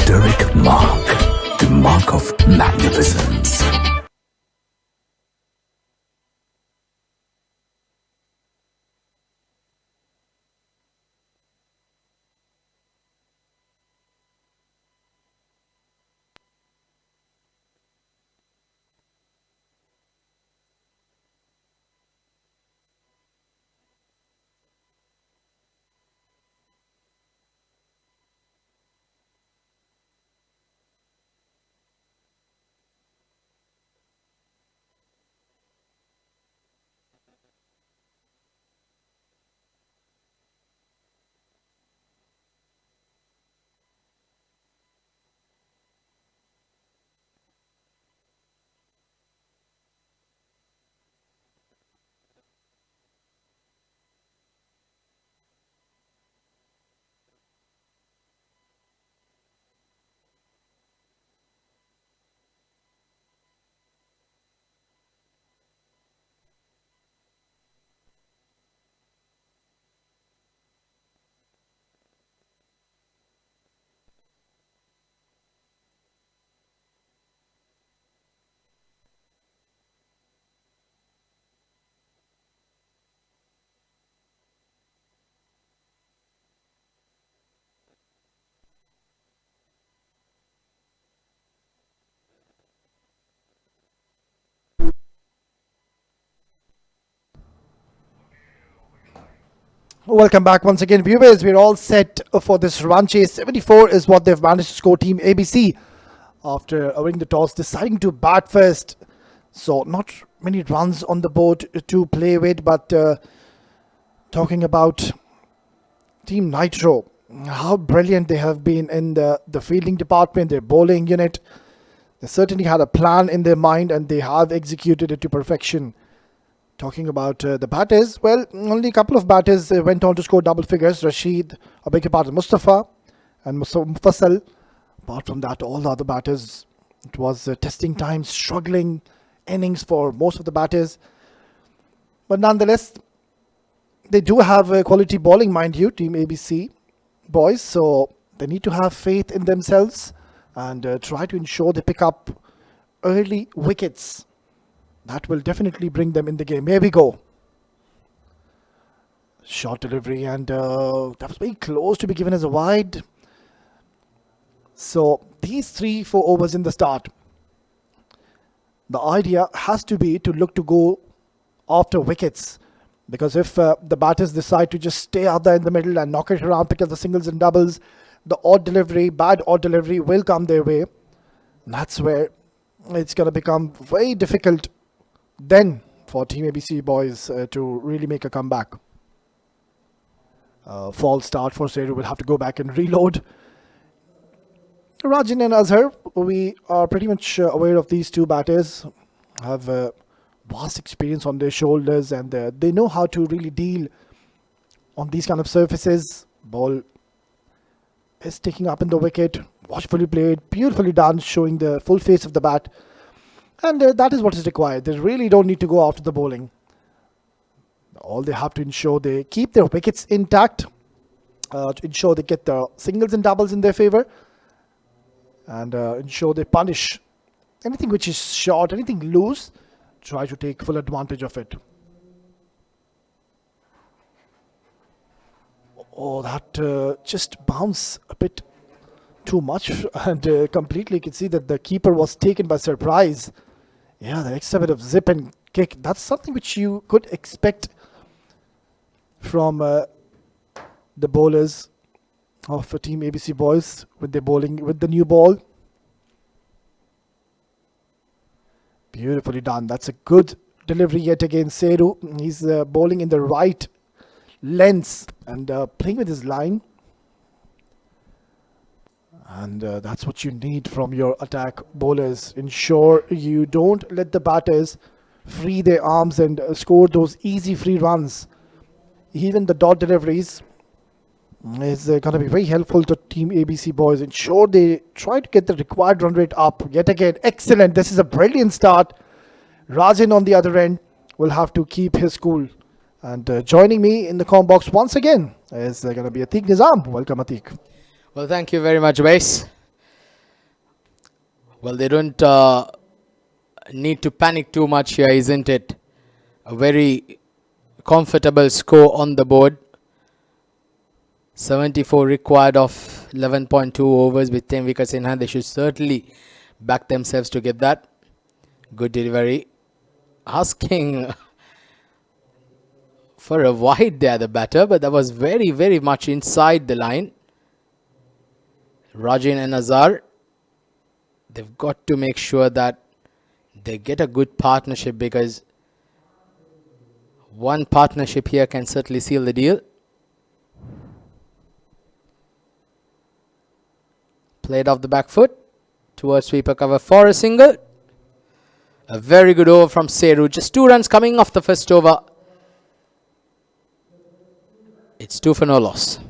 DERIK mark, the mark of magnificence. Welcome back once again, viewers. We're all set for this run chase. 74 is what they've managed to score, Team ABC, after winning the toss, deciding to bat first. So not many runs on the board to play with, but talking about Team NYTRO, how brilliant they have been in the fielding department, their bowling unit. They certainly had a plan in their mind and they have executed it to perfection. Talking about the batters, well, only a couple of batters went on to score double figures. Rashid, I beg your pardon, Mustafa and Mufassal. Apart from that, all the other batters, it was testing time, struggling innings for most of the batters. But nonetheless, they do have quality bowling, mind you, Team ABC boys. So they need to have faith in themselves and try to ensure they pick up early wickets. That will definitely bring them in the game. Here we go. Short delivery, and that was very close to be given as a wide. So these 3-4 overs in the start, the idea has to be to look to go after wickets. Because if the batters decide to just stay out there in the middle and knock it around, pick up the singles and doubles, the odd delivery, bad odd delivery will come their way. And that's where it's going to become very difficult then for Team ABC boys to really make a comeback. False start for Seru, will have to go back and reload. Rajan and Azhar, we are pretty much aware of these two batters, have vast experience on their shoulders, and they know how to really deal on these kind of surfaces. Ball is taking up in the wicket, watchfully played, beautifully done, showing the full face of the bat. And that is what is required. They really don't need to go after the bowling. All they have to ensure they keep their wickets intact, to ensure they get the singles and doubles in their favor, and ensure they punish anything which is short, anything loose, try to take full advantage of it. Oh, that just bounced a bit too much, and completely you can see that the keeper was taken by surprise. Yeah, the extra bit of zip and kick, that's something which you could expect from the bowlers of Team ABC boys with their bowling with the new ball. Beautifully done. That's a good delivery yet again. Seru, he's bowling in the right lengths and playing with his line. And that's what you need from your attack bowlers. Ensure you don't let the batters free their arms and score those easy free runs. Even the dot deliveries is going to be very helpful to Team ABC boys. Ensure they try to get the required run rate up. Yet again, excellent. This is a brilliant start. Rajan on the other end will have to keep his cool. And joining me in the comm box once again is going to be Atiq Nizam. Welcome, Atiq. Well, thank you very much, Base. Well, they don't need to panic too much here, isn't it? A very comfortable score on the board. 74 required of 11.2 overs with 10 wickets in hand. They should certainly back themselves to get that. Good delivery. Asking for a wide there, the batter, but that was very, very much inside the line. Rajin and Azhar, they've got to make sure that they get a good partnership, because one partnership here can certainly seal the deal. Played off the back foot towards sweeper cover for a single. A very good over from Seru. Just 2 runs coming off the first over. It's 2 for no loss.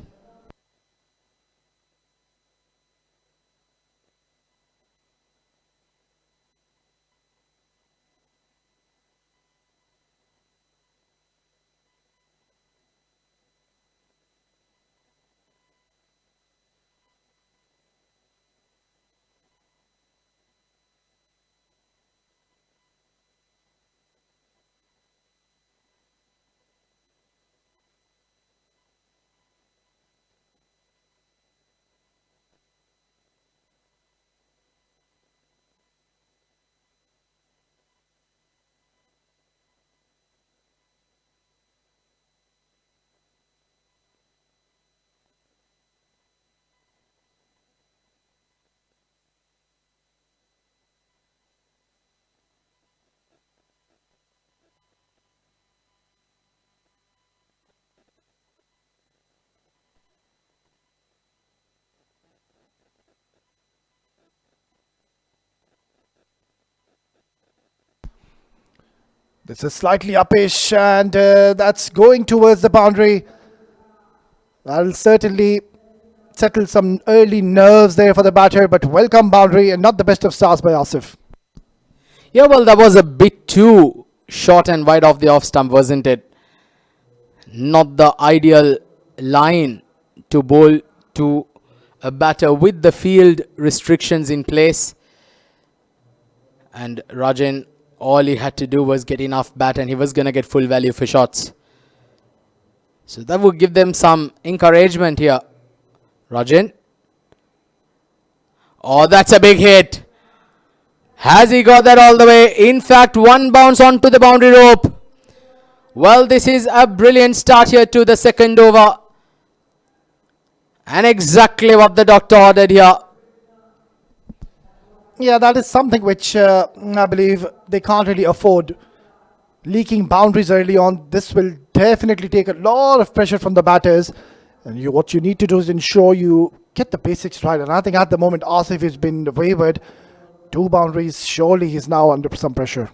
This is slightly uppish, and that's going towards the boundary. That'll certainly settle some early nerves there for the batter, but welcome boundary and not the best of starts by Asif. Yeah, well, that was a bit too short and wide off the off stump, wasn't it? Not the ideal line to bowl to a batter with the field restrictions in place. And Rajan, all he had to do was get enough bat and he was going to get full value for shots. So that would give them some encouragement here. Rajan. Oh, that's a big hit. Has he got that all the way? In fact, 1 bounce onto the boundary rope. Well, this is a brilliant start here to the second over. And exactly what the doctor ordered here. Yeah, that is something which I believe they can't really afford. Leaking boundaries early on. This will definitely take a lot of pressure from the batters. And what you need to do is ensure you get the basics right. And I think at the moment, Asif has been wavered. 2 boundaries, surely he's now under some pressure.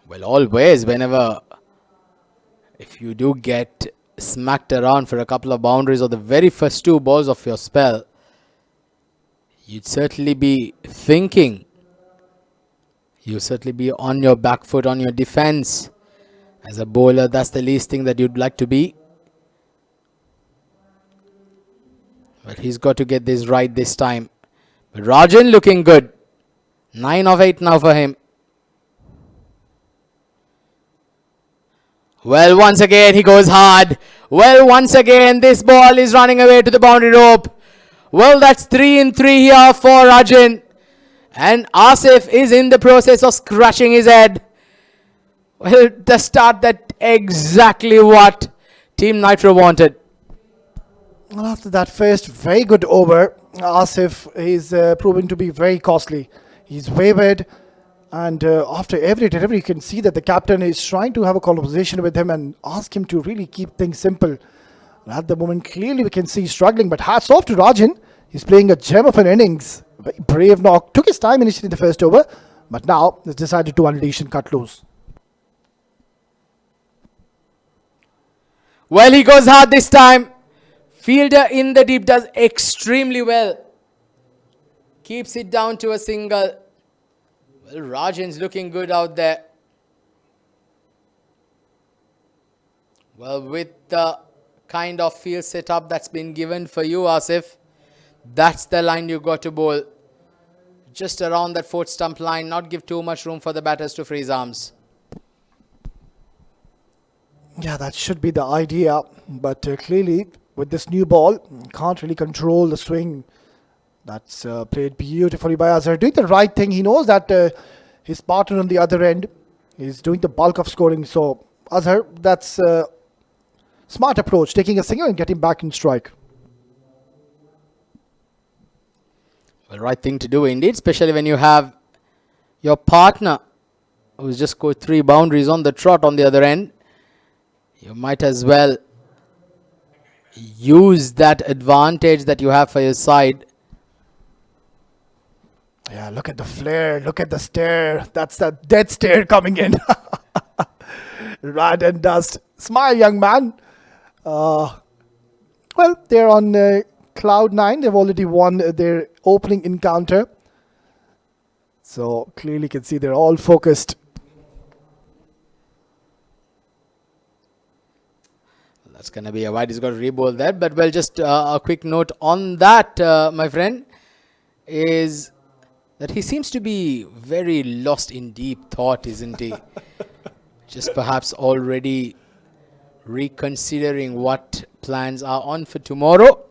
Well, always, whenever, if you do get smacked around for a couple of boundaries or the very first 2 balls of your spell, you'd certainly be thinking. You'll certainly be on your back foot, on your defense. As a bowler, that's the least thing that you'd like to be. But he's got to get this right this time. But Rajan looking good. 9 of 8 now for him. Well, once again he goes hard. Well, once again this ball is running away to the boundary rope. Well, that's 3 in 3 here for Rajan. And Asif is in the process of scratching his head. Well, the start that exactly what Team NYTRO wanted. Well, after that first very good over, Asif is proven to be very costly. He's wavered, and after every delivery you can see that the captain is trying to have a conversation with him and ask him to really keep things simple. And at the moment clearly we can see he's struggling, but hats off to Rajan. He's playing a gem of an innings. Very brave knock. Took his time initially in the first over, but now has decided to unleash and cut loose. Well, he goes hard this time. Fielder in the deep does extremely well. Keeps it down to a single. Well, Rajan's looking good out there. Well, with the kind of field setup that's been given for you, Asif, that's the line you got to bowl. Just around that fourth stump line, not give too much room for the batters to freeze arms. Yeah, that should be the idea. But clearly, with this new ball, can't really control the swing. That's played beautifully by Azhar. Doing the right thing. He knows that his partner on the other end is doing the bulk of scoring. So, Azhar, that's a smart approach. Taking a single and getting back in strike. Well, right thing to do indeed, especially when you have your partner who's just scored 3 boundaries on the trot on the other end. You might as well use that advantage that you have for your side. Yeah, look at the flare, look at the stare. That's that dead stare coming in. Rat and dust. Smile, young man. Well, they're on cloud 9. They've already won their opening encounter. So clearly you can see they're all focused. That's going to be a wide. He's got to re-bowl that. But well, just a quick note on that, my friend, is that he seems to be very lost in deep thought, isn't he? Just perhaps already reconsidering what plans are on for tomorrow.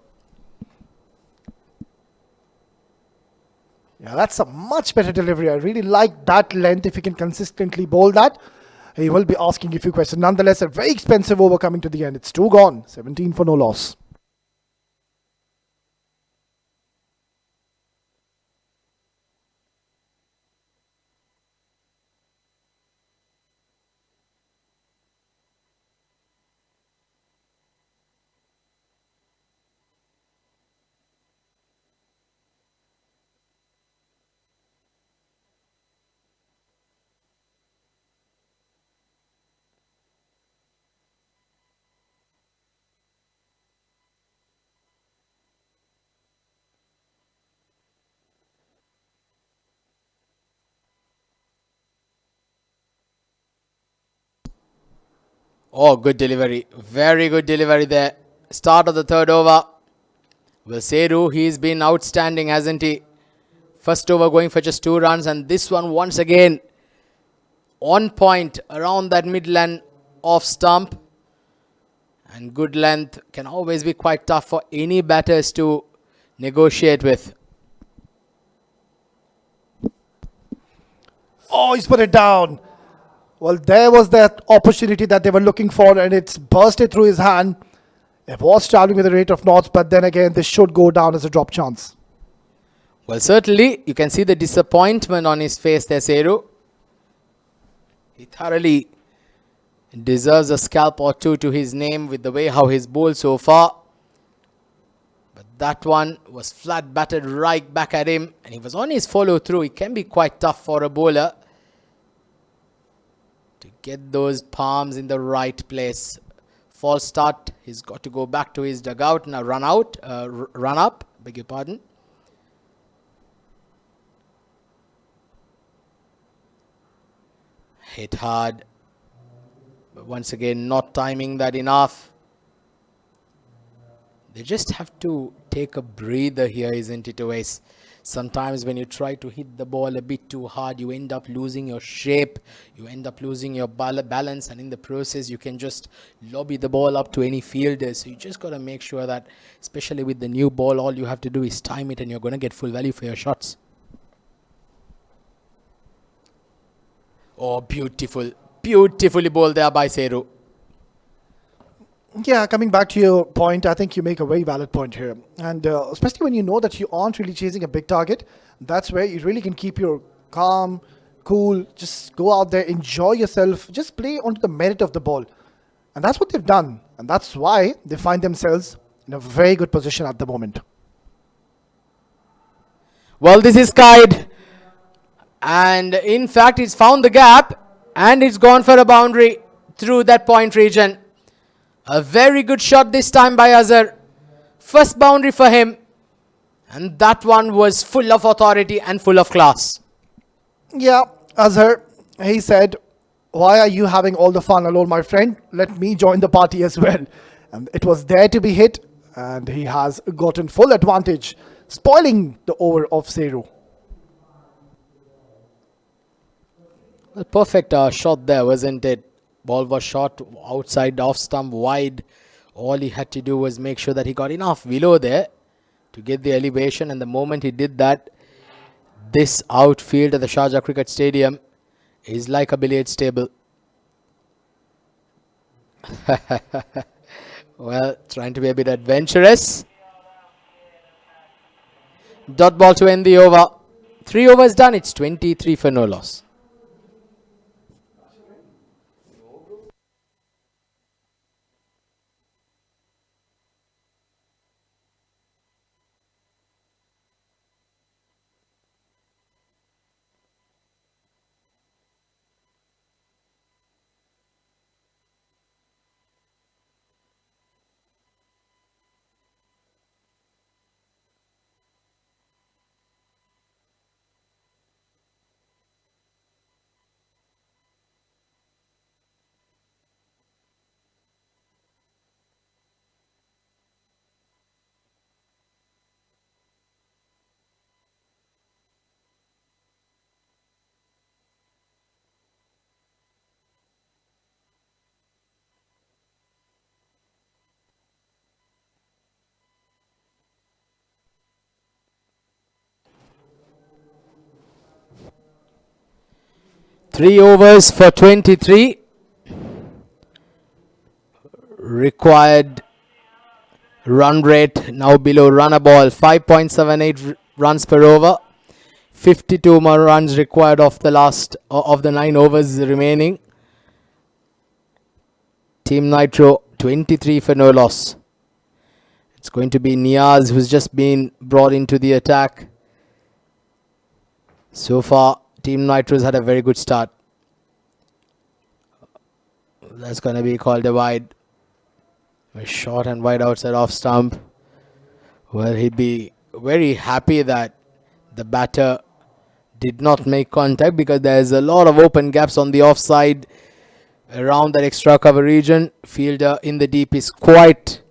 Yeah, that's a much better delivery. I really like that length. If he can consistently bowl that, he will be asking a few questions. Nonetheless, a very expensive over coming to the end. It's 2 gone. 17 for no loss. Oh, good delivery. Very good delivery there. Start of the third over. Well, Seru, he's been outstanding, hasn't he? First over going for just 2 runs, and this one once again on point around that mid-length off stump. And good length can always be quite tough for any batters to negotiate with. Oh, he's put it down. Well, there was that opportunity that they were looking for, and it's bursted through his hand. It was traveling with a rate of knots, but then again, this should go down as a drop chance. Well, certainly, you can see the disappointment on his face there, Seru. He thoroughly deserves a scalp or 2 to his name with the way how he's bowled so far. But that one was flat batted right back at him, and he was on his follow through. It can be quite tough for a bowler to get those palms in the right place. False start. He's got to go back to his dugout now. Run up. Beg your pardon. Hit hard. But once again, not timing that enough. They just have to take a breather here, isn't it, Oais? Sometimes when you try to hit the ball a bit too hard, you end up losing your shape, you end up losing your balance, and in the process, you can just lobby the ball up to any fielder. So you just got to make sure that, especially with the new ball, all you have to do is time it and you're going to get full value for your shots. Oh, beautiful. Beautifully bowled there by Seru. Yeah, coming back to your point, I think you make a very valid point here. And especially when you know that you aren't really chasing a big target, that's where you really can keep your calm, cool, just go out there, enjoy yourself, just play onto the merit of the ball. And that's what they've done. And that's why they find themselves in a very good position at the moment. Well, this is skied. And in fact, it's found the gap and it's gone for a boundary through that point region. A very good shot this time by Azhar. First boundary for him. And that one was full of authority and full of class. Yeah, Azhar, he said, "Why are you having all the fun alone, my friend? Let me join the party as well." And it was there to be hit, and he has gotten full advantage, spoiling the over of Seru. A perfect shot there, wasn't it? Ball was shot outside off stump wide. All he had to do was make sure that he got enough below there to get the elevation, and the moment he did that, this outfield at the Sharjah Cricket Stadium is like a billiards table. Well, trying to be a bit adventurous. Dot ball to end the over. 3 overs done. It's 23 for no loss. Three overs for 23. Required run rate now below runner ball. 5.78 runs per over. 52 more runs required of the last of the 9 overs remaining. Team Nitro 23 for no loss. It's going to be Niaz who's just been brought into the attack. So far, Team Nitro's had a very good start. That's going to be called a wide. A short and wide outside off stump. Well, he'd be very happy that the batter did not make contact because there's a lot of open gaps on the offside around that extra cover region. Fielder in the deep is quite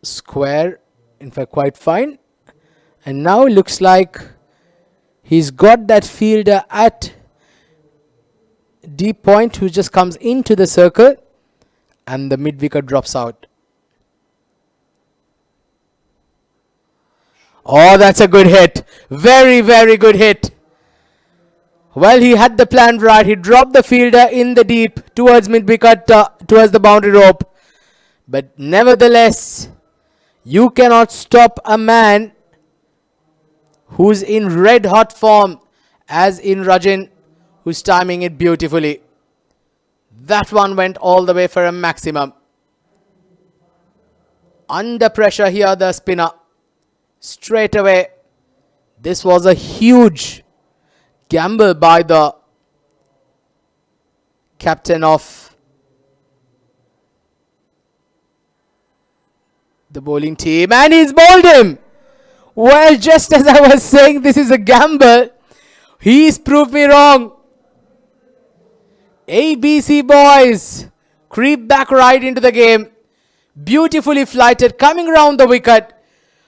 square, in fact quite fine, and now it looks like he's got that fielder at deep point who just comes into the circle and the mid wicket drops out. Oh, that's a good hit. Very, very good hit. Well, he had the plan right. He dropped the fielder in the deep towards mid wicket, towards the boundary rope. But nevertheless, you cannot stop a man who's in red hot form as in Rajin, who's timing it beautifully. That one went all the way for a maximum. Under pressure here, the spinner. Straight away. This was a huge gamble by the captain of the bowling team. And he's bowled him. Well, just as I was saying this is a gamble, he's proved me wrong. ABC boys creep back right into the game. Beautifully flighted, coming around the wicket.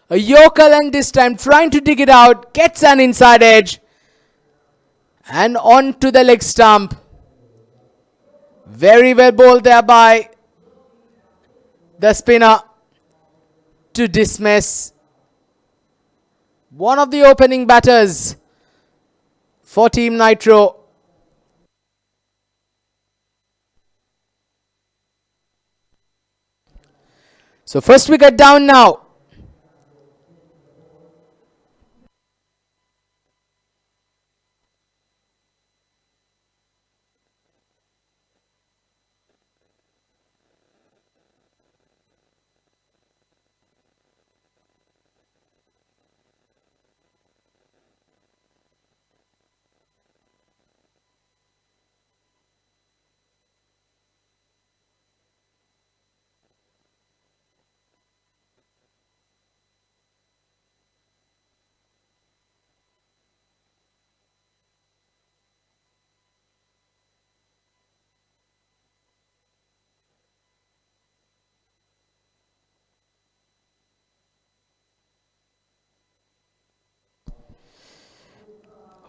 A yokel, and this time trying to dig it out. Gets an inside edge. And on to the leg stump. Very well bowled there by the spinner to dismiss one of the opening batters for Team Nitro. So first wicket down now.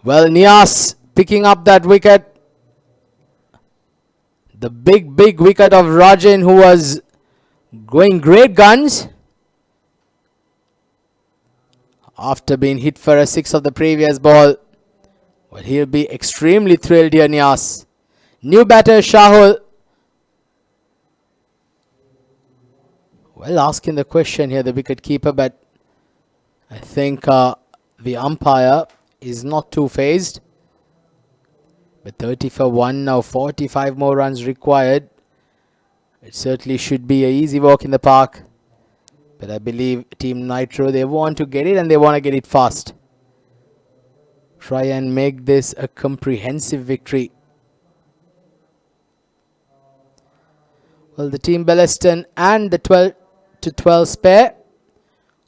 Well, Nias picking up that wicket. The big wicket of Rajan, who was going great guns after being hit for a 6 of the previous ball. Well, he'll be extremely thrilled here, Nias. New batter, Shahul. Well, asking the question here, the wicket keeper, but I think the umpire is not too phased. But 30 for 1 now, 45 more runs required. It certainly should be an easy walk in the park. But I believe Team NYTRO, they want to get it and they want to get it fast. Try and make this a comprehensive victory. Well, the Team Bellaston and the 12 to 12 spare,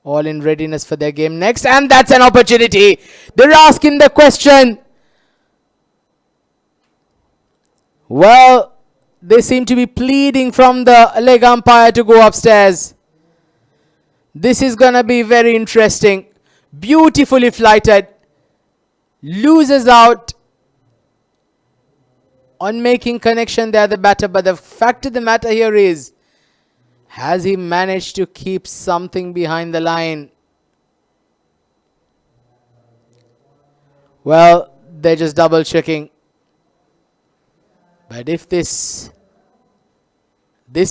all in readiness for their game next. And that's an opportunity. They're asking the question. Well, they seem to be pleading from the leg umpire to go upstairs. This is going to be very interesting. Beautifully flighted. Loses out on making connection there, the batter. But the fact of the matter here is, has he managed to keep something behind the line? Well, they're just double checking. But if this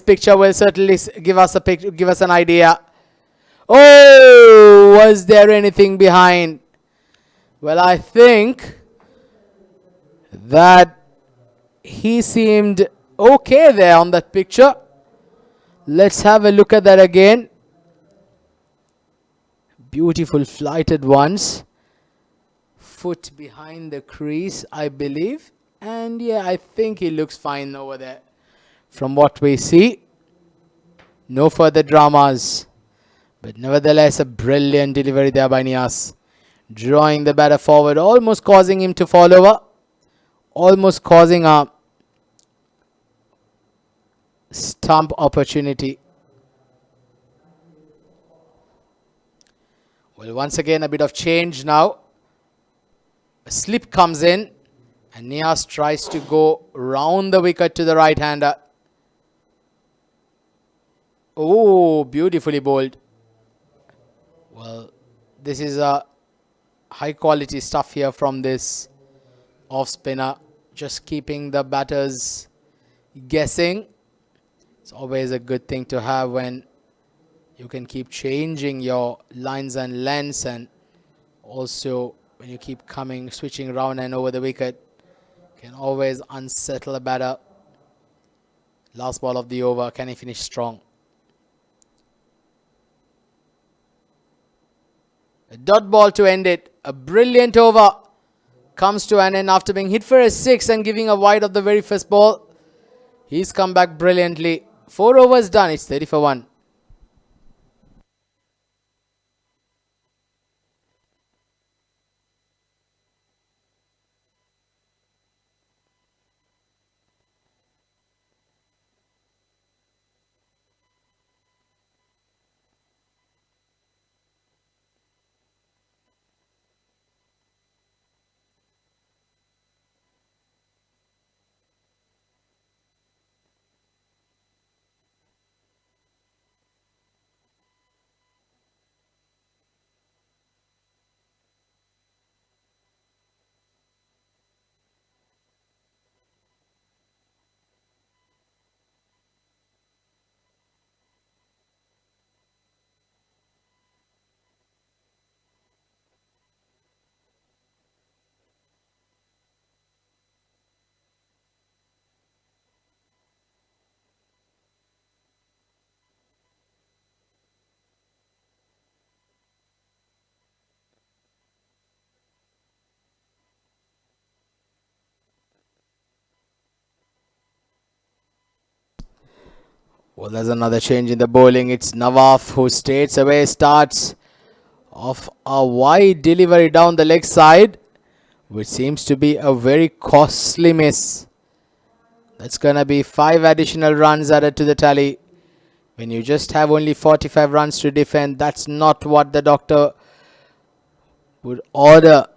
picture will certainly give us an idea. Oh, was there anything behind? Well, I think that he seemed okay there on that picture. Let's have a look at that again. Beautiful flighted ones. Foot behind the crease, I believe. And yeah, I think he looks fine over there. From what we see, no further dramas. But nevertheless, a brilliant delivery there by Nias. Drawing the batter forward, almost causing him to fall over. Almost causing a stump opportunity. Well, once again, a bit of change now. A slip comes in. And Nias tries to go round the wicket to the right-hander. Oh, beautifully bowled. Well, this is a high-quality stuff here from this off-spinner. Just keeping the batters guessing. It's always a good thing to have when you can keep changing your lines and lengths, and also when you keep switching around and over the wicket. Can always unsettle a batter. Last ball of the over. Can he finish strong? A dot ball to end it. A brilliant over comes to an end after being hit for a 6 and giving a wide of the very first ball. He's come back brilliantly. 4 overs done. It's 30 for 1. Well, there's another change in the bowling. It's Nawaf who stays away, starts off a wide delivery down the leg side, which seems to be a very costly miss. That's going to be 5 additional runs added to the tally. When you just have only 45 runs to defend, that's not what the doctor would order.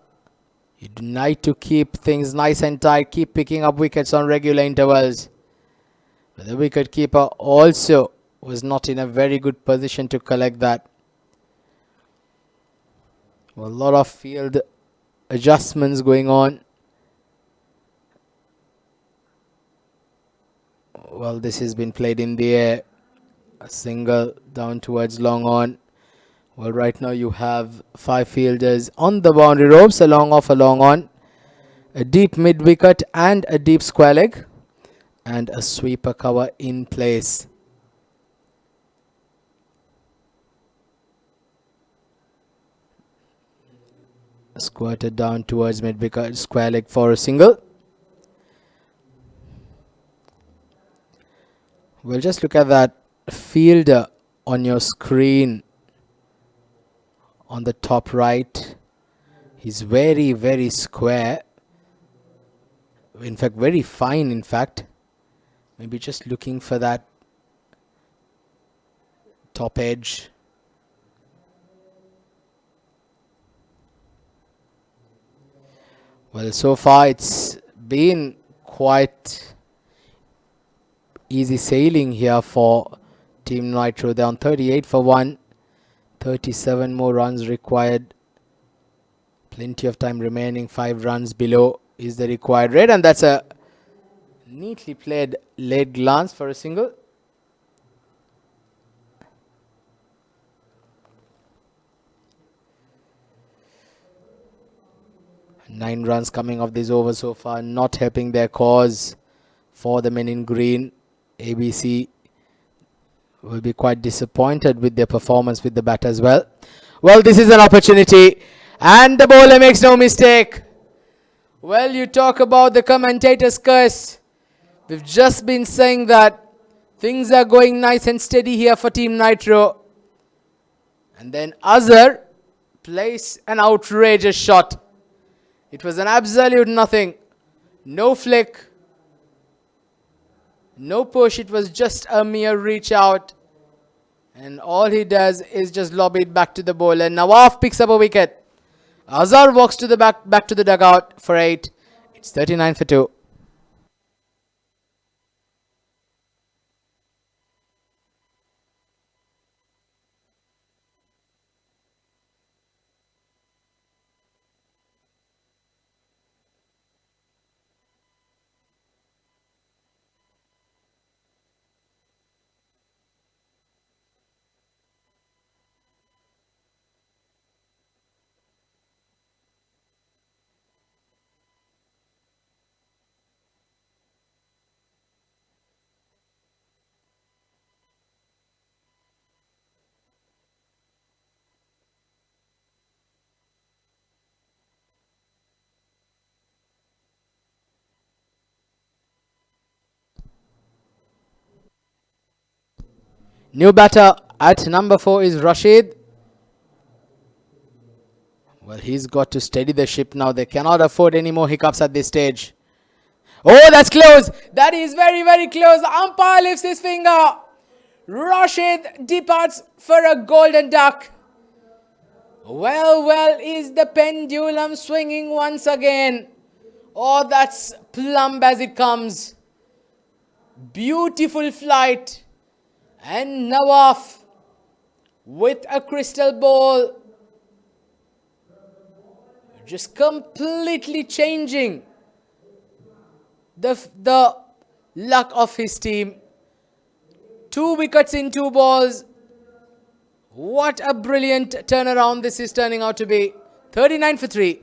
You need to keep things nice and tight, keep picking up wickets on regular intervals. But the wicket keeper also was not in a very good position to collect that. A lot of field adjustments going on. Well, this has been played in the air. A single down towards long on. Well, right now you have 5 fielders on the boundary ropes, a long off, a long on, a deep mid wicket and a deep square leg, and a sweeper cover in place. Squirted down towards mid wicket, square leg for a single. Well, just look at that fielder on your screen on the top right. He's very, very square. In fact, very fine, in fact. Maybe just looking for that top edge. Well, so far it's been quite easy sailing here for Team NYTRO. They're on 38 for 1. 37 more runs required. Plenty of time remaining. 5 runs below is the required rate, and that's a neatly played late glance for a single. Nine runs coming off this over so far, not helping their cause for the men in green. ABC will be quite disappointed with their performance with the bat as well. Well, this is an opportunity, and the bowler makes no mistake. Well, you talk about the commentator's curse. We've just been saying that things are going nice and steady here for Team NYTRO. And then Azhar plays an outrageous shot. It was an absolute nothing. No flick. No push. It was just a mere reach out. And all he does is just lob it back to the bowler. Nawaf picks up a wicket. Azhar walks to the back to the dugout for 8. It's 39 for 2. New batter at number 4 is Rashid. Well, he's got to steady the ship now. They cannot afford any more hiccups at this stage. Oh, that's close. That is very, very close. The umpire lifts his finger. Rashid departs for a golden duck. Well, is the pendulum swinging once again? Oh, that's plumb as it comes. Beautiful flight. And Nawaf with a crystal ball. Just completely changing the luck of his team. 2 wickets in 2 balls. What a brilliant turnaround this is turning out to be. 39 for 3.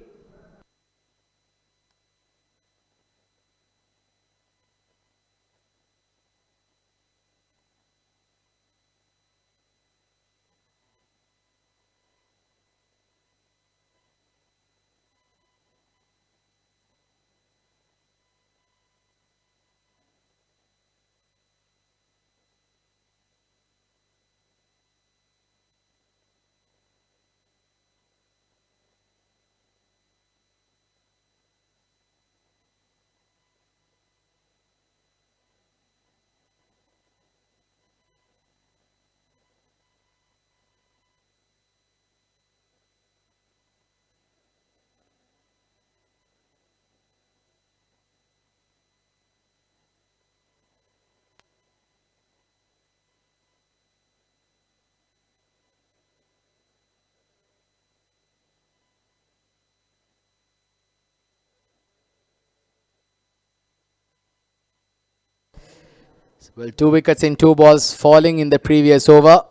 Well, 2 wickets in 2 balls falling in the previous over.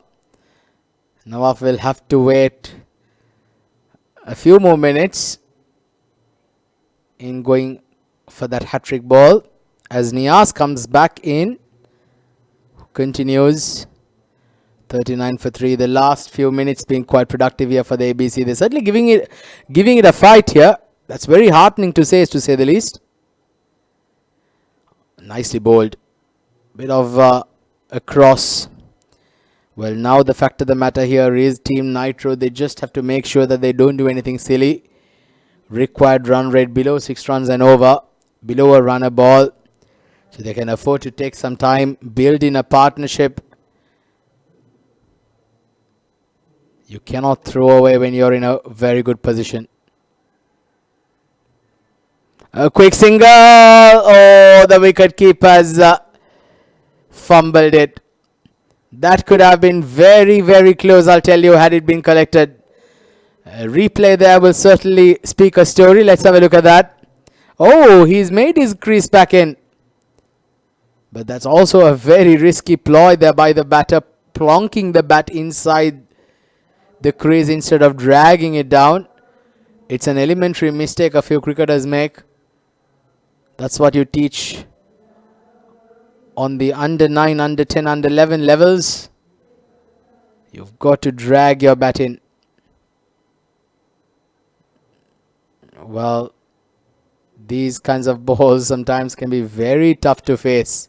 Nawaf will have to wait a few more minutes in going for that hat-trick ball as Niaz comes back in, continues 39 for 3. The last few minutes being quite productive here for the ABC. They're certainly giving it a fight here. That's very heartening to say the least. Nicely bowled. Bit of a cross. Well, now the fact of the matter here is Team NYTRO, they just have to make sure that they don't do anything silly. Required run rate below 6 runs and over, below a runner ball, so they can afford to take some time, build in a partnership. You cannot throw away when you're in a very good position. A quick single. Oh, the wicket keeper's fumbled it. That could have been very, very close, I'll tell you, had it been collected. A replay there will certainly speak a story. Let's have a look at that. Oh, he's made his crease back in. But that's also a very risky ploy there by the batter, plonking the bat inside the crease instead of dragging it down. It's an elementary mistake a few cricketers make. That's what you teach on the under 9, under 10, under 11 levels. You've got to drag your bat in. Well, these kinds of balls sometimes can be very tough to face.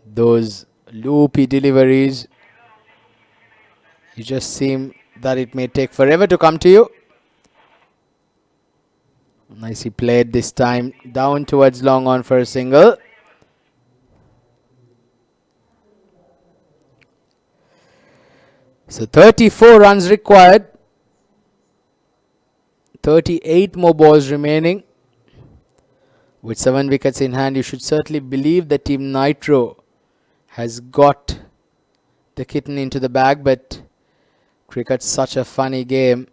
Those loopy deliveries, you just seem that it may take forever to come to you. Nicely played this time, down towards long on for a single. So 34 runs required. 38 more balls remaining. With 7 wickets in hand, you should certainly believe that Team NYTRO has got the kitten into the bag, but cricket's such a funny game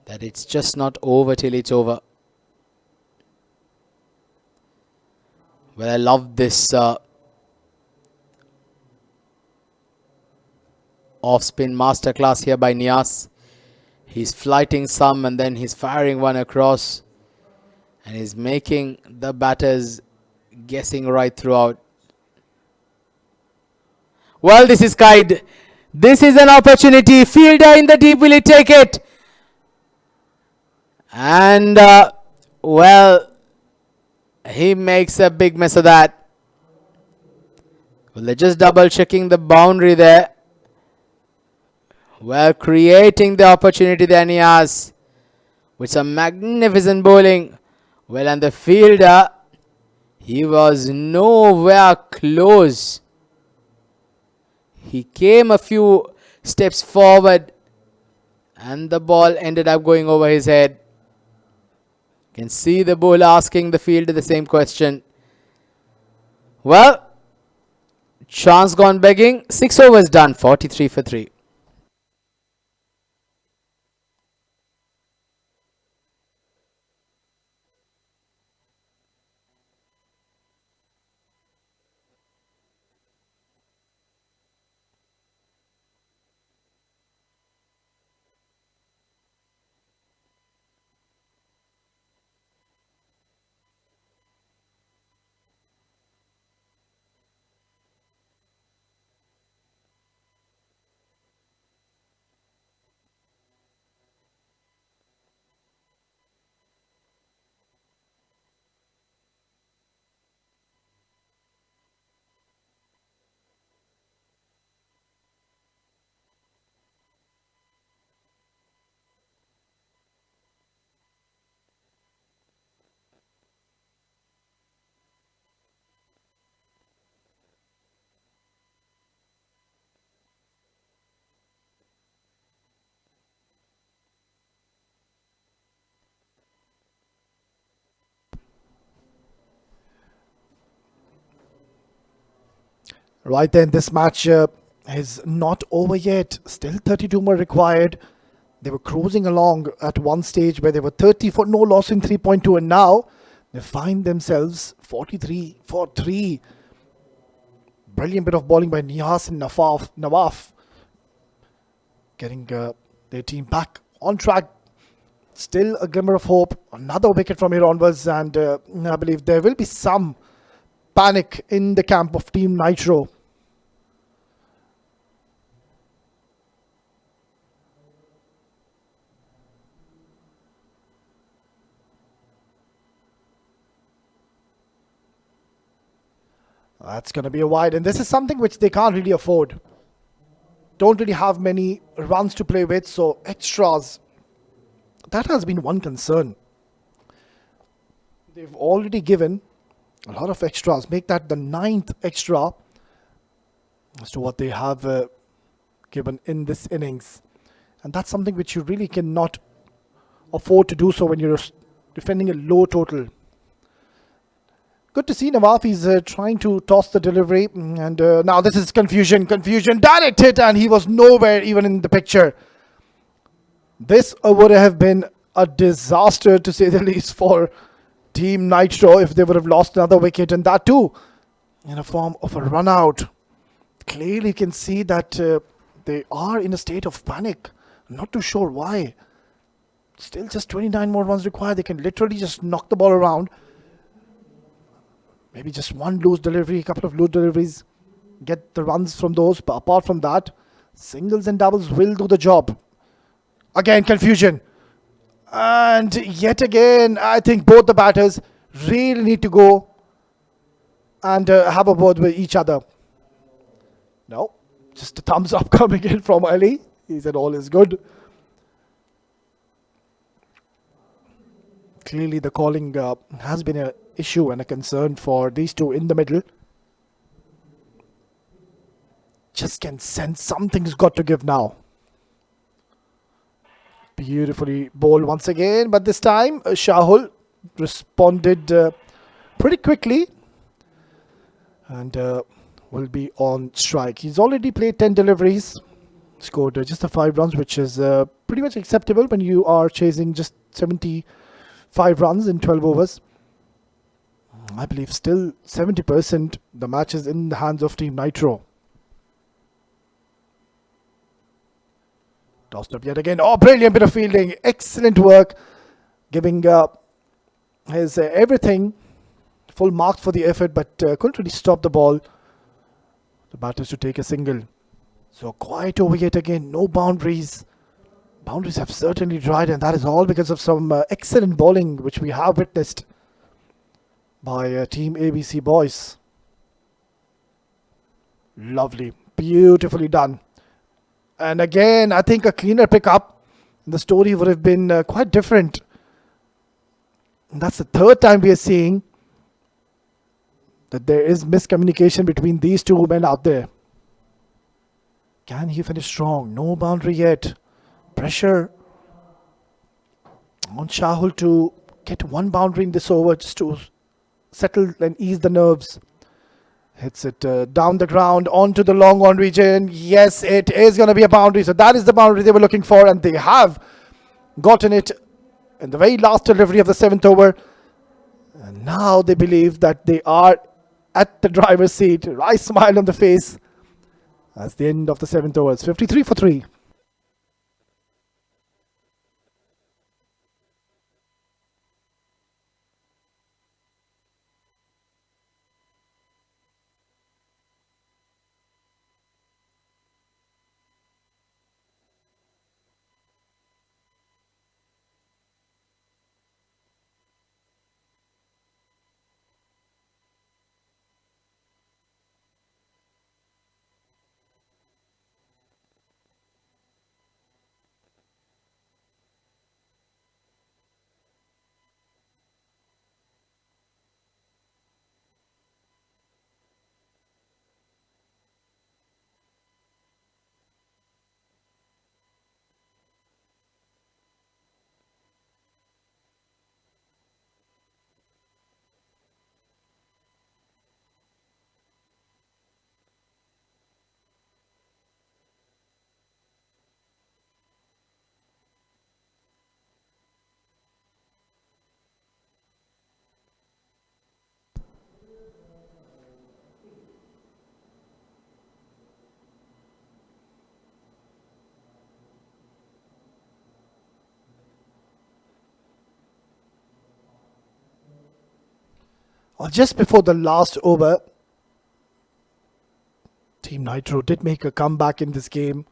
that it's just not over till it's over. Well, I love this off-spin masterclass here by Niaz. He's flighting some and then he's firing one across. And he's making the batters guessing right throughout. Well, this is Kide. This is an opportunity. Fielder in the deep, will he take it? And, well, he makes a big mess of that. Well, they're just double checking the boundary there. Well, creating the opportunity there, Niaz, with some magnificent bowling. Well, and the fielder, he was nowhere close. He came a few steps forward and the ball ended up going over his head. You can see the bowler asking the fielder the same question. Well, chance gone begging. 6 overs done, 43 for 3. Right then, this match is not over yet. Still 32 more required. They were cruising along at one stage where they were 30 for no loss in 3.2, and now They find themselves 43 for 3. Brilliant bit of bowling by Nihas and Nawaf, getting their team back on track. Still a glimmer of hope. Another wicket from here onwards, and I believe there will be some panic in the camp of Team NYTRO. That's going to be a wide, and this is something which they can't really afford. Don't really have many runs to play with, so extras. That has been one concern. They've already given a lot of extras. Make that the 9th extra as to what they have given in this innings. And that's something which you really cannot afford to do so when you're defending a low total. Good to see Nawaf. He's trying to toss the delivery. And now this is confusion. Direct hit, and he was nowhere even in the picture. This would have been a disaster, to say the least, for Team NYTRO if they would have lost another wicket. And that too in a form of a run out. Clearly you can see that they are in a state of panic. I'm not too sure why. Still just 29 more runs required. They can literally just knock the ball around. Maybe just one loose delivery, a couple of loose deliveries, get the runs from those. But apart from that, singles and doubles will do the job. Again, confusion. And yet again, I think both the batters really need to go and have a word with each other. No, just a thumbs up coming in from Ali. He said all is good. Clearly the calling has been an issue and a concern for these two in the middle. Just can sense something's got to give now. Beautifully bowled once again, but this time Shahul responded pretty quickly and will be on strike. He's already played 10 deliveries, scored just the 5 runs, which is pretty much acceptable when you are chasing just 75 runs in 12 overs. I believe still 70% the match is in the hands of Team NYTRO. Tossed up yet again. Oh, brilliant bit of fielding. Excellent work. Giving his everything. Full marks for the effort, but couldn't really stop the ball. The batters to take a single. So quiet over yet again. No boundaries. Boundaries have certainly dried, and that is all because of some excellent bowling which we have witnessed by Team ABC boys. Lovely. Beautifully done. And again, I think a cleaner pickup, the story would have been quite different. And that's the third time we are seeing that there is miscommunication between these two men out there. Can he finish strong? No boundary yet. Pressure on Shahul to get one boundary in this over just to settle and ease the nerves. Hits it down the ground onto the long on region. Yes, it is going to be a boundary. So that is the boundary they were looking for, and they have gotten it in the very last delivery of the 7th over. And now they believe that they are at the driver's seat. Wry smile on the face as the end of the 7th over. It's 53 for 3. Just before the last over, Team Nitro did make a comeback in this game.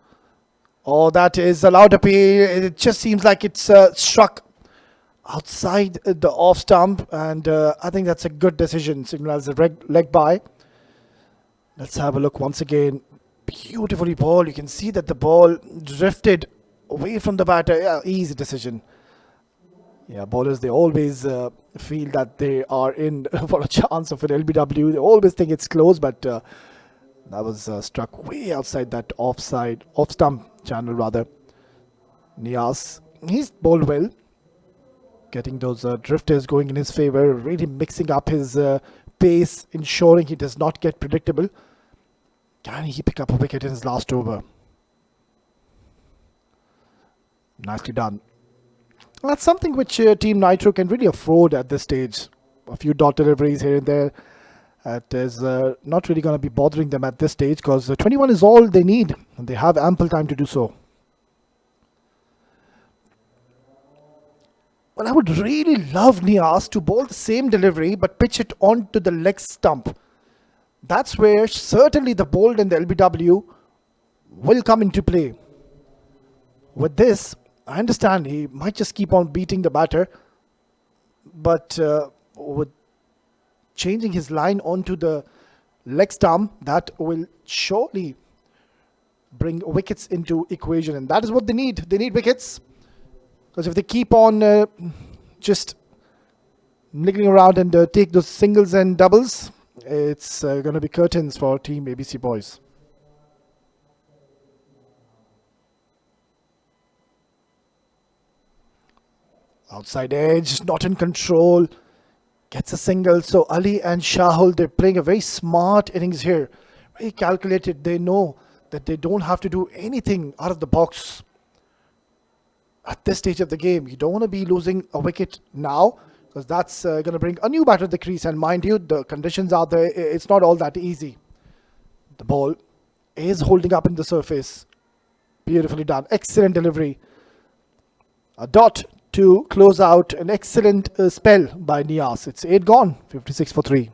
Oh, that is allowed appeal. It just seems like it's struck outside the off stump, and I think that's a good decision. Signals a leg by. Let's have a look once again. Beautifully ball. You can see that the ball drifted away from the batter. Yeah, easy decision. Yeah, bowlers, they always feel that they are in for a chance of an LBW. They always think it's close, but that was struck way outside that off stump channel rather. Nias, he's bowled well, getting those drifters going in his favor, really mixing up his pace, ensuring he does not get predictable. Can he pick up a wicket in his last over? Nicely done. That's something which Team Nitro can really afford at this stage. A few dot deliveries here and there. It is not really going to be bothering them at this stage because 21 is all they need and they have ample time to do so. Well, I would really love Nias to bowl the same delivery but pitch it onto the leg stump. That's where certainly the bold and the LBW will come into play. With this, I understand he might just keep on beating the batter, but with changing his line onto the leg stump, that will surely bring wickets into equation, and that is what they need. They need wickets, because if they keep on just niggling around and take those singles and doubles, it's going to be curtains for Team ABC boys. Outside edge, not in control, gets a single. So Ali and Shahul, they're playing a very smart innings here. Very calculated. They know that they don't have to do anything out of the box at this stage of the game. You don't want to be losing a wicket now, because that's going to bring a new batter to the crease. And mind you, the conditions out there, it's not all that easy. The ball is holding up in the surface. Beautifully done. Excellent delivery. A dot to close out an excellent spell by Nias. It's 8 gone, 56 for 3.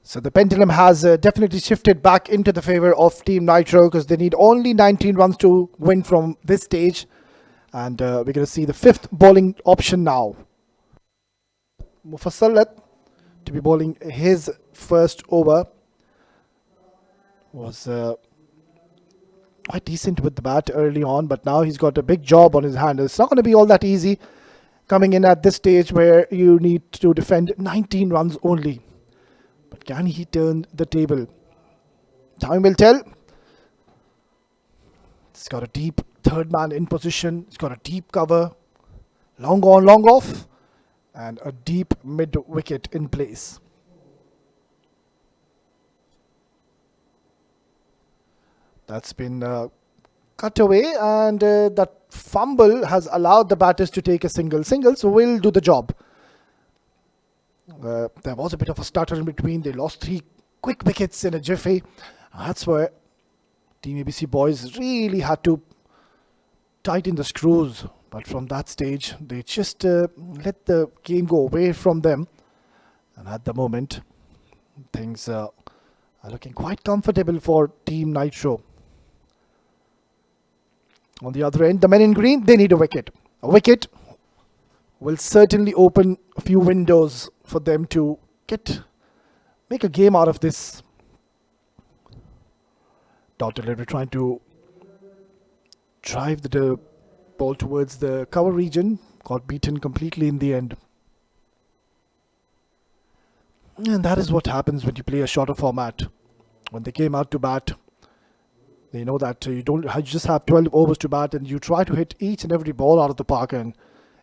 So the pendulum has definitely shifted back into the favor of Team Nitro, because they need only 19 runs to win from this stage. And we're going to see the 5th bowling option now. Mufassalat to be bowling his first over. Was quite decent with the bat early on, but now he's got a big job on his hand. It's not going to be all that easy coming in at this stage where you need to defend 19 runs only. But can he turn the table? Time will tell. He's got a deep third man in position. He's got a deep cover. Long on, long off. And a deep mid wicket in place. That's been cut away, and that fumble has allowed the batters to take a single. Singles will do the job. There was a bit of a stutter in between. They lost 3 quick wickets in a jiffy. That's where Team ABC boys really had to tighten the screws. But from that stage, they just let the game go away from them. And at the moment, things are looking quite comfortable for Team Nitro. On the other end, the men in green, they need a wicket. A wicket will certainly open a few windows for them to get make a game out of this. Dot delivery trying to drive the ball towards the cover region. Got beaten completely in the end. And that is what happens when you play a shorter format. When they came out to bat, they know that you just have 12 overs to bat, and you try to hit each and every ball out of the park, and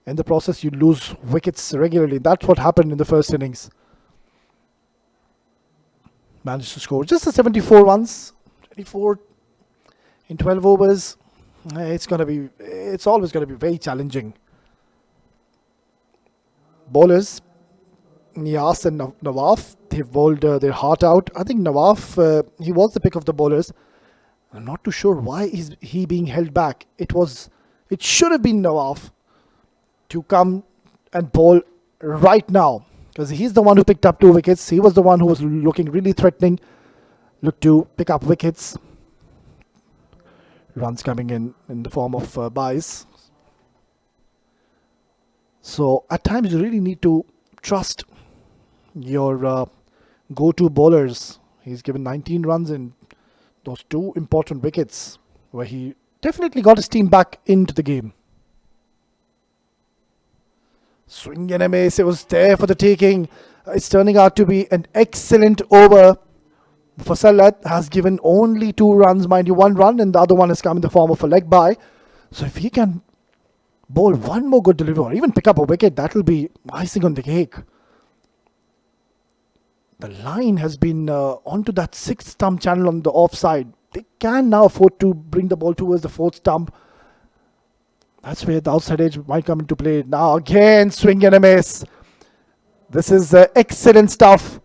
in the process you lose wickets regularly. That's what happened in the first innings. Managed to score just the 74 runs, 24 in 12 overs. It's always going to be very challenging. Bowlers, Nias and Nawaf, they've bowled their heart out. I think Nawaf, he was the pick of the bowlers. I'm not too sure why is he being held back. It should have been Nawaf to come and bowl right now, because he's the one who picked up 2 wickets. He was the one who was looking really threatening, looked to pick up wickets. Runs coming in the form of buys. So at times you really need to trust your go-to bowlers. He's given 19 runs in those 2 important wickets, where he definitely got his team back into the game. Swing and a miss. It was there for the taking. It's turning out to be an excellent over. Fasalat has given only 2 runs, mind you, 1 run, and the other one has come in the form of a leg bye. So if he can bowl one more good delivery or even pick up a wicket, that will be icing on the cake. The line has been onto that 6th stump channel on the offside. They can now afford to bring the ball towards the 4th stump. That's where the outside edge might come into play. Now again, swing and a miss. This is excellent stuff.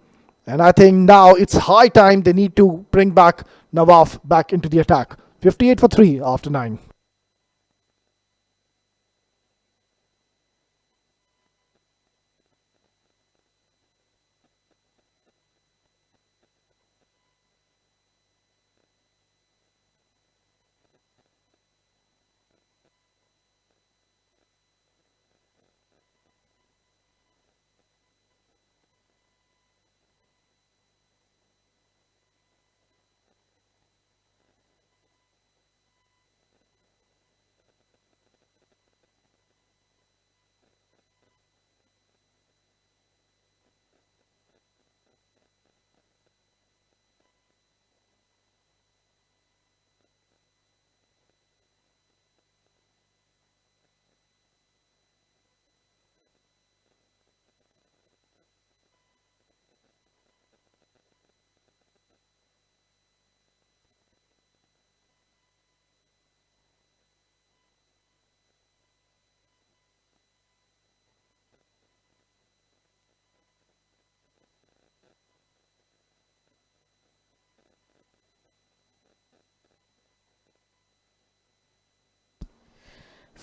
And I think now it's high time they need to bring back Nawaf back into the attack. 58 for 3 after 9.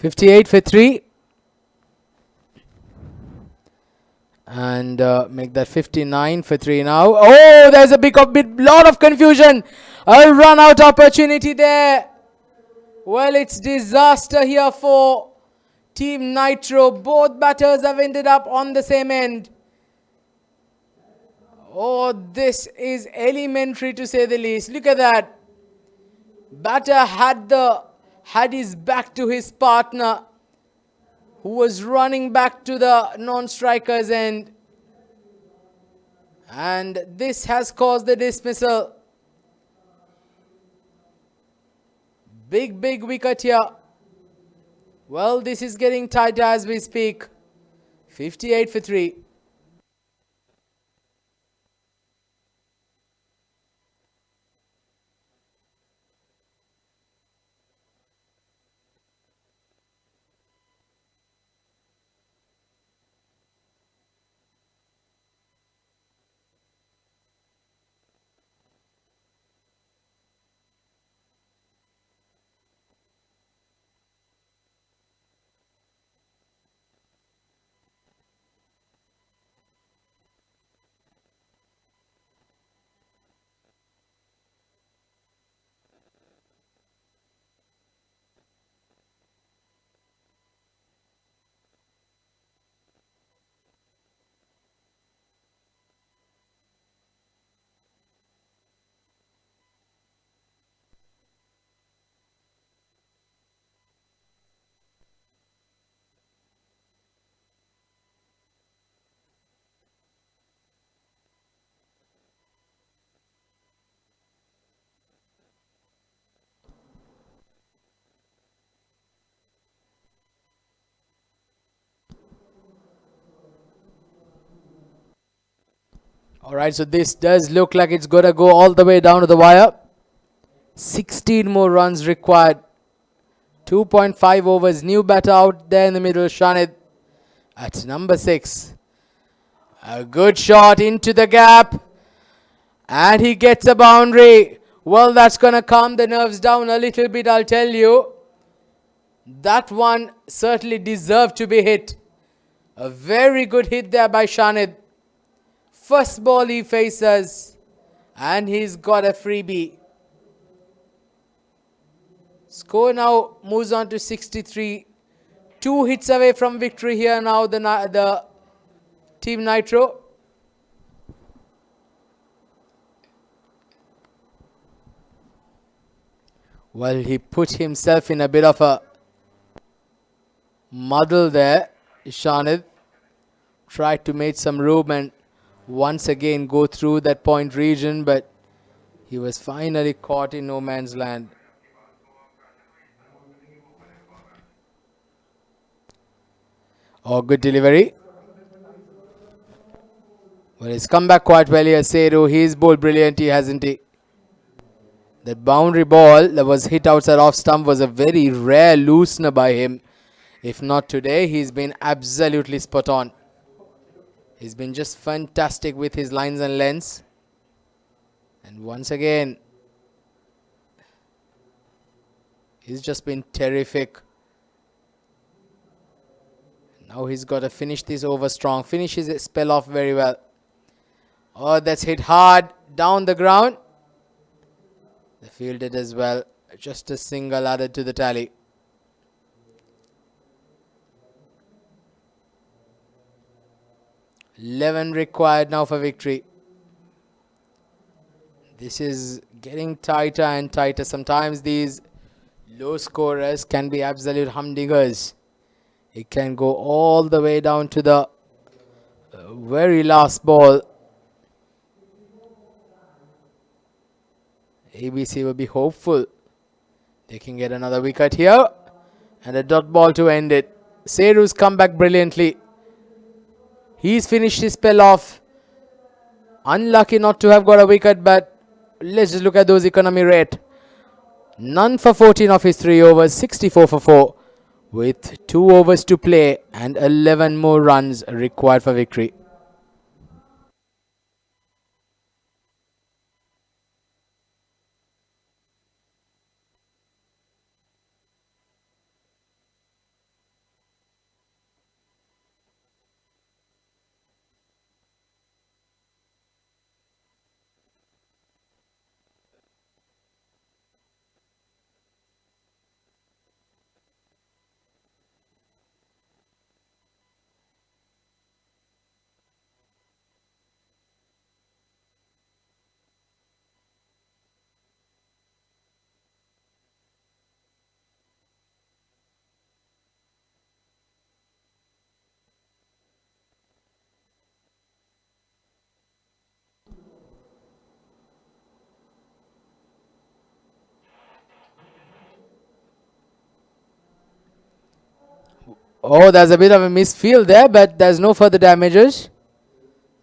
$58 for 3. And make that 59 for 3 now. Oh, there's a lot of confusion. A run out opportunity there. Well, it's disaster here for Team Nitro. Both batters have ended up on the same end. Oh, this is elementary to say the least. Look at that. Batter had his back to his partner, who was running back to the non-striker's end. And this has caused the dismissal. Big wicket here. Well, this is getting tighter as we speak. 58 for 3. Alright, so this does look like it's going to go all the way down to the wire. 16 more runs required. 2.5 overs. New batter out there in the middle. Shanid at number 6. A good shot into the gap. And he gets a boundary. Well, that's going to calm the nerves down a little bit, I'll tell you. That one certainly deserved to be hit. A very good hit there by Shanid. First ball he faces. And he's got a freebie. Score now moves on to 63. 2 hits away from victory here now, the Team Nitro. Well, he put himself in a bit of a muddle there. Shanid tried to make some room and once again go through that point region, but he was finally caught in no man's land. Oh, good delivery. Well, he's come back quite well here, Seru. He's bowled brilliantly, hasn't he? That boundary ball that was hit outside off stump was a very rare loosener by him. If not today, he's been absolutely spot on. He's been just fantastic with his lines and lengths. And once again, he's just been terrific. Now he's got to finish this over strong. Finishes his spell off very well. Oh, that's hit hard down the ground. They fielded as well. Just a single added to the tally. $11 required now for victory. This is getting tighter and tighter. Sometimes these low scorers can be absolute humdingers. It can go all the way down to the very last ball. ABC will be hopeful they can get another wicket here. And a dot ball to end it. Seru's come back brilliantly. He's finished his spell off. Unlucky not to have got a wicket, but let's just look at those economy rate. None for 14 of his 3 overs, 64 for 4. With 2 overs to play and 11 more runs required for victory. Oh, there's a bit of a misfield there, but there's no further damages.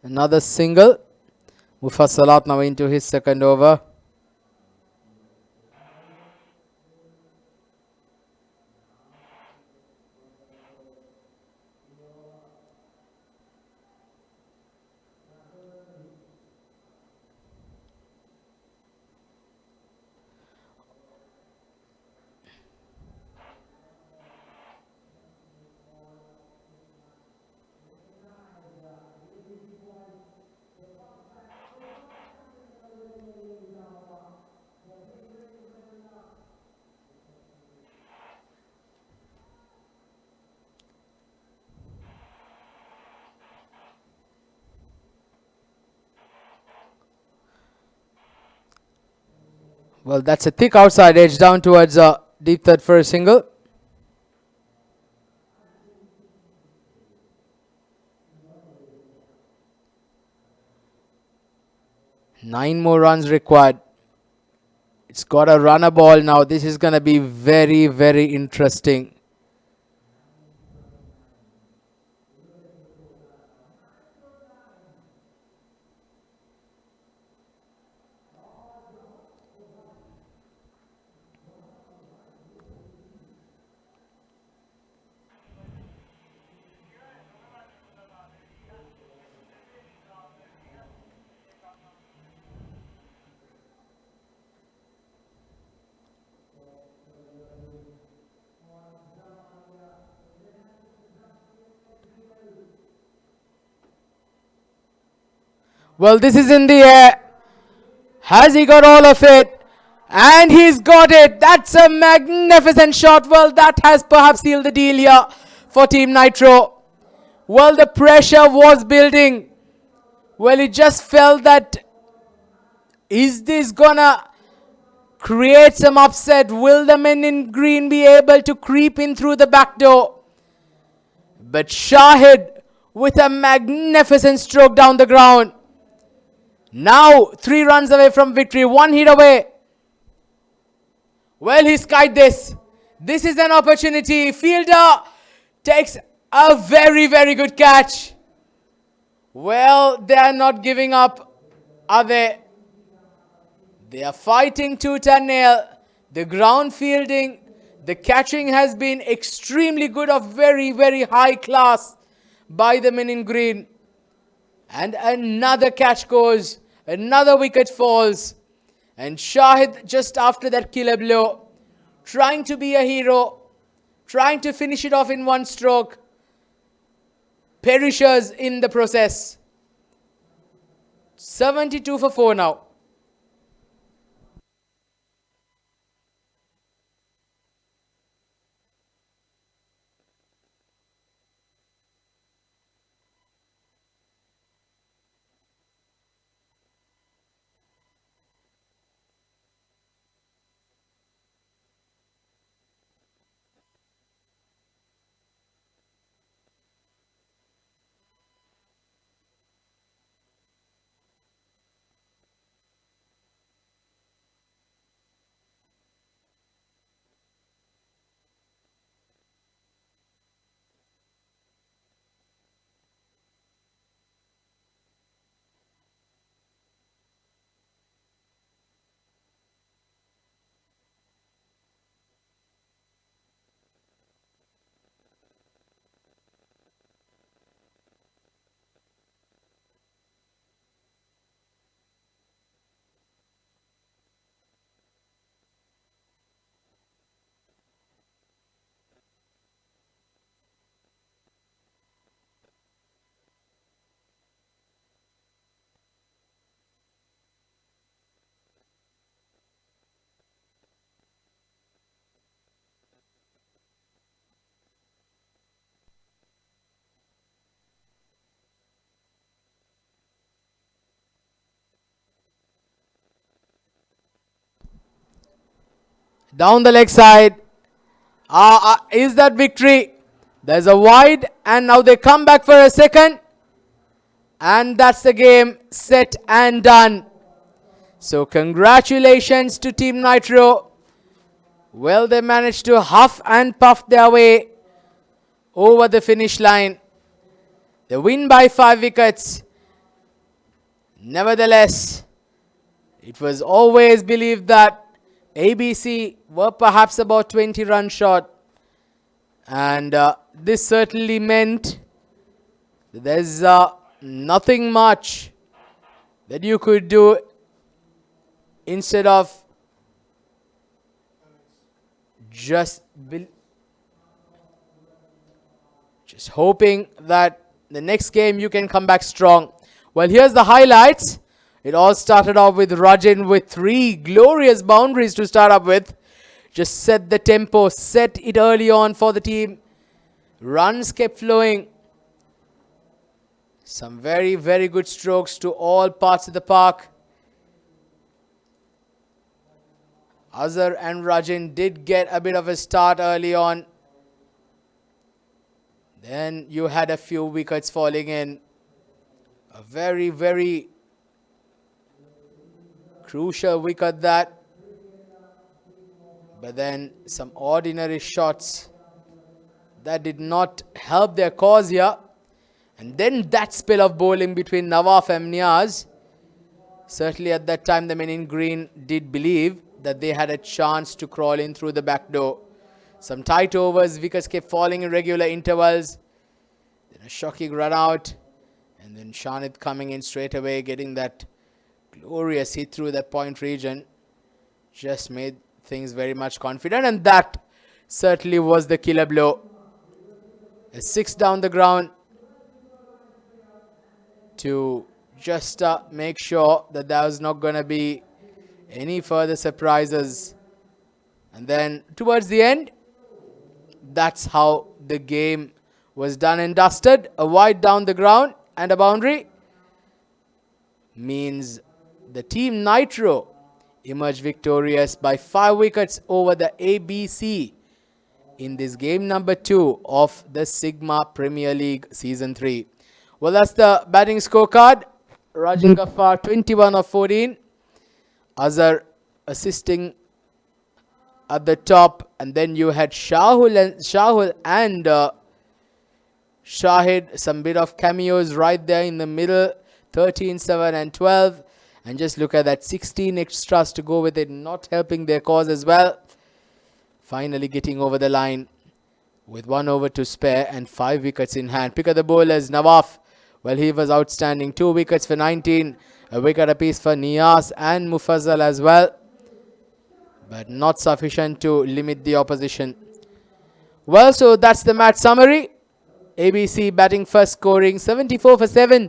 Another single. Mufassalat now into his second over. Well, that's a thick outside edge down towards deep third for a single. Nine more runs required. It's got a runner ball now. This is going to be very, very interesting. Well, this is in the air. Has he got all of it? And he's got it. That's a magnificent shot. Well, that has perhaps sealed the deal here for Team Nitro. Well, the pressure was building. Well, it just felt that, is this gonna create some upset? Will the men in green be able to creep in through the back door? But Shahid with a magnificent stroke down the ground. Now 3 runs away from victory, 1 hit away. Well, he skied this. This is an opportunity. Fielder takes a very, very good catch. Well, they are not giving up, are they? They are fighting tooth and nail. The ground fielding, the catching has been extremely good, of very, very high class by the men in green. And another catch goes, another wicket falls. And Shahid, just after that killer blow, trying to be a hero, trying to finish it off in 1 stroke, perishes in the process. 72 for 4 now. Down the leg side. Is that victory? There's a wide, and now they come back for a second. And that's the game set and done. So congratulations to Team Nitro. Well, they managed to huff and puff their way over the finish line. They win by 5 wickets. Nevertheless, it was always believed that ABC were perhaps about 20 runs short. And this certainly meant that there's nothing much that you could do instead of just hoping that the next game you can come back strong. Well, here's the highlights. It all started off with Rajin with 3 glorious boundaries to start up with. Just set the tempo, set it early on for the team. Runs kept flowing. Some very, very good strokes to all parts of the park. Azhar and Rajin did get a bit of a start early on. Then you had a few wickets falling in. A very, very crucial wicket that. But then some ordinary shots that did not help their cause here. And then that spell of bowling between Nawaf and Niaz. Certainly at that time the men in green did believe that they had a chance to crawl in through the back door. Some tight overs, wickets kept falling in regular intervals. Then a shocking run out. And then Shanid coming in straight away, getting that glorious hit through that point region. Just made things very much confident. And that certainly was the killer blow. A 6 down the ground to just make sure that there's not going to be any further surprises. And then towards the end, that's how the game was done and dusted. A wide down the ground and a boundary means the team NYTRO emerged victorious by 5 wickets over the ABC in this game number 2 of the Sigma Premier League Season 3. Well, that's the batting scorecard. Rajan Ghaffar 21 of 14. Azhar assisting at the top, and then you had Shahul and Shahid, some bit of cameos right there in the middle, 13, 7 and 12. And just look at that, 16 extras to go with it, not helping their cause as well. Finally getting over the line with 1 over to spare and 5 wickets in hand. Pick of the bowlers, Nawaf. Well, he was outstanding. 2 wickets for 19. A wicket apiece for Niyaz and Mufazzal as well, but not sufficient to limit the opposition. Well, so that's the match summary. ABC batting first, scoring 74 for 7.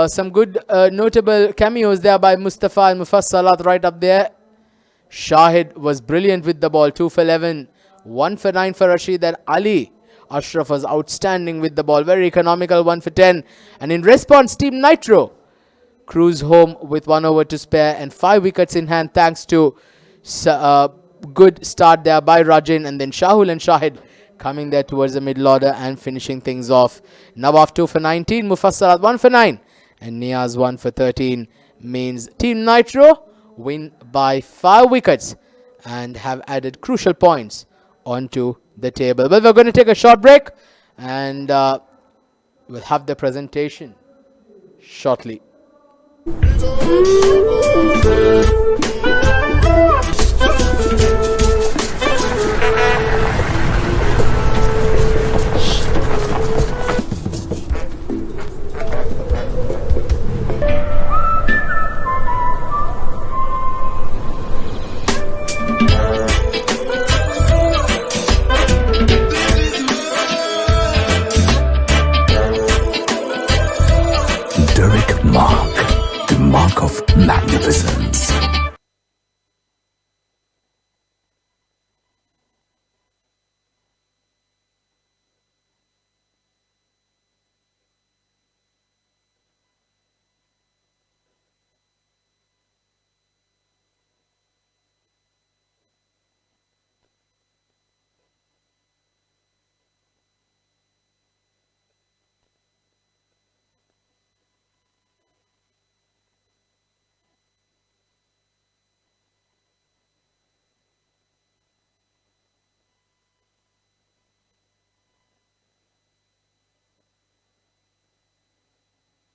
Some good notable cameos there by Mustafa and Mufassalat right up there. Shahid was brilliant with the ball, 2 for 11. 1 for 9 for Rashid and Ali. Ashraf was outstanding with the ball, very economical, 1 for 10. And in response, Team NYTRO cruise home with 1 over to spare and 5 wickets in hand, thanks to good start there by Rajin, and then Shahul and Shahid coming there towards the middle order and finishing things off. Nawaf 2 for 19, Mufassalat 1 for 9 and Niyaz 1 for 13 means Team NYTRO win by 5 wickets and have added crucial points onto the table. But we're going to take a short break and we'll have the presentation shortly.